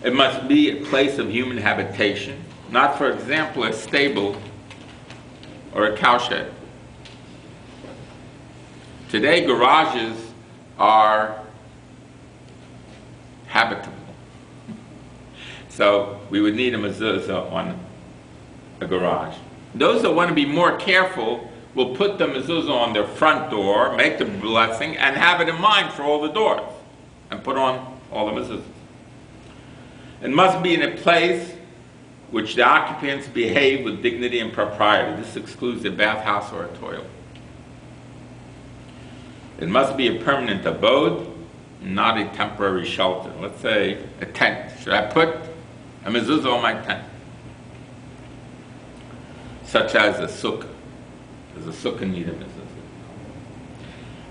It must be a place of human habitation, not, for example, a stable or a cowshed. Today, garages are habitable. So we would need a mezuzah on a garage. Those that want to be more careful will put the mezuzah on their front door, make the blessing, and have it in mind for all the doors, and put on all the mezuzahs. It must be in a place which the occupants behave with dignity and propriety. This excludes a bathhouse or a toilet. It must be a permanent abode, not a temporary shelter. Let's say a tent. Should I put a mezuzah on my tent? Such as a sukkah. Does a sukkah need a mezuzah?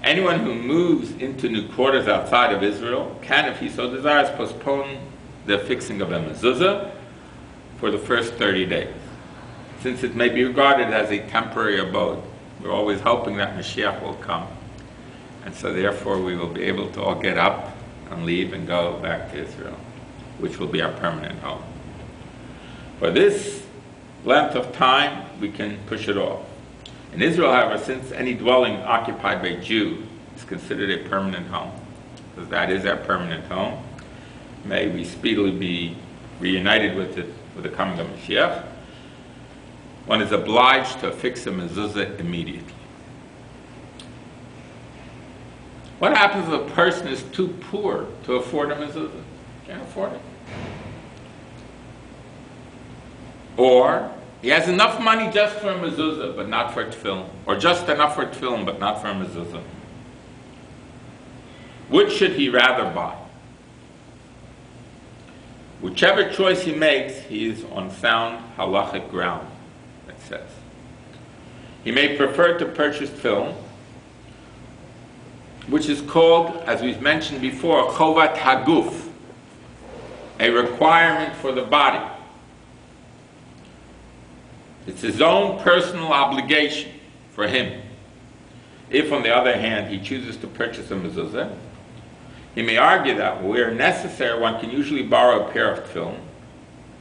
Anyone who moves into new quarters outside of Israel can, if he so desires, postpone the fixing of a mezuzah for the first 30 days, since it may be regarded as a temporary abode. We're always hoping that Mashiach will come, and so therefore we will be able to all get up and leave and go back to Israel, which will be our permanent home. For this length of time, we can push it off. In Israel, however, since any dwelling occupied by a Jew is considered a permanent home, because that is our permanent home, may we speedily be reunited with it with the coming of Mashiach, one is obliged to affix a mezuzah immediately. What happens if a person is too poor to afford a mezuzah? Can't afford it. Or he has enough money just for a mezuzah, but not for tefillin, or just enough for tefillin, but not for a mezuzah. Which should he rather buy? Whichever choice he makes, he is on sound halachic ground, it says. He may prefer to purchase tefillin, which is called, as we've mentioned before, chovat haguf, a requirement for the body. It's his own personal obligation for him. If, on the other hand, he chooses to purchase a mezuzah, he may argue that where necessary, one can usually borrow a pair of tefillin,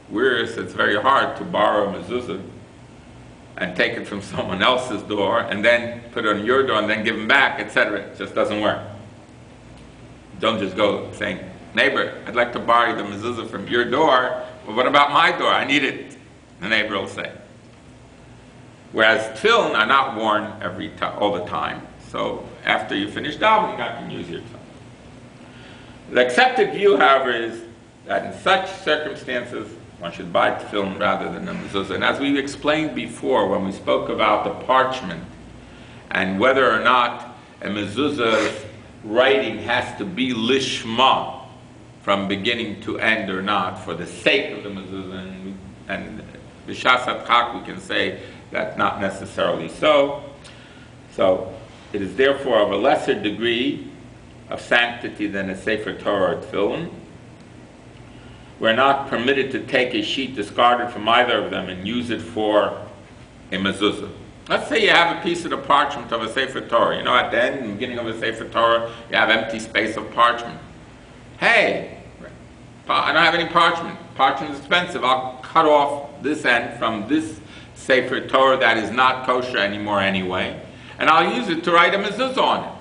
whereas it's very hard to borrow a mezuzah and take it from someone else's door and then put it on your door and then give them back, etc. It just doesn't work. Don't just go saying, neighbor, I'd like to borrow the mezuzah from your door. Well, what about my door? I need it. The neighbor will say. Whereas tefillin are not worn all the time. So after you finish davening, you can use your tefillin. The accepted view, however, is that in such circumstances, one should buy tefillin rather than a mezuzah. And as we explained before, when we spoke about the parchment and whether or not a mezuzah's writing has to be lishma from beginning to end or not, for the sake of the mezuzah, and b'shas hadchak we can say that's not necessarily so. So it is therefore of a lesser degree of sanctity than a Sefer Torah or tefillin. We're not permitted to take a sheet discarded from either of them and use it for a mezuzah. Let's say you have a piece of the parchment of a Sefer Torah. You know, at the end, in the beginning of a Sefer Torah, you have empty space of parchment. Hey, I don't have any parchment. Parchment is expensive. I'll cut off this end from this Sefer Torah that is not kosher anymore anyway, and I'll use it to write a mezuzah on it.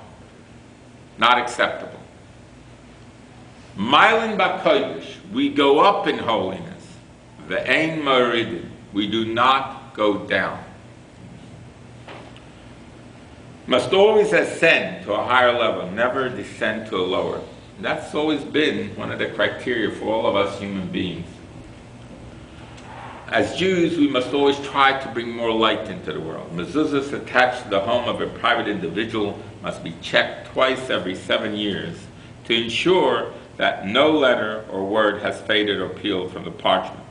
Not acceptable. Mailin b'kodesh, we go up in holiness. Ve'ein moridin, we do not go down. Must always ascend to a higher level, never descend to a lower. That's always been one of the criteria for all of us human beings. As Jews, we must always try to bring more light into the world. Mezuzahs attached to the home of a private individual must be checked twice every 7 years to ensure that no letter or word has faded or peeled from the parchment.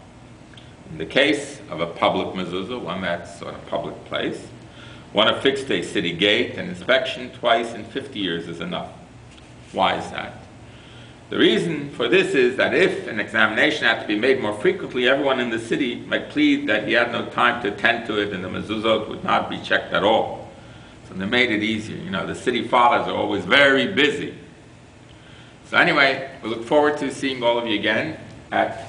In the case of a public mezuzah, one that's on a public place, one affixed to a city gate, an inspection twice in 50 years is enough. Why is that? The reason for this is that if an examination had to be made more frequently, everyone in the city might plead that he had no time to attend to it and the mezuzot would not be checked at all. So they made it easier. You know, the city fathers are always very busy. So anyway, we look forward to seeing all of you again at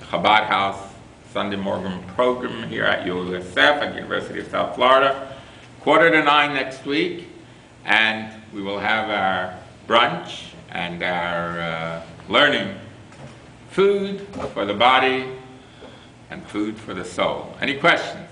Chabad House Sunday morning program here at USF at University of South Florida. 8:45 next week, and we will have our brunch and our learning, food for the body and food for the soul. Any questions?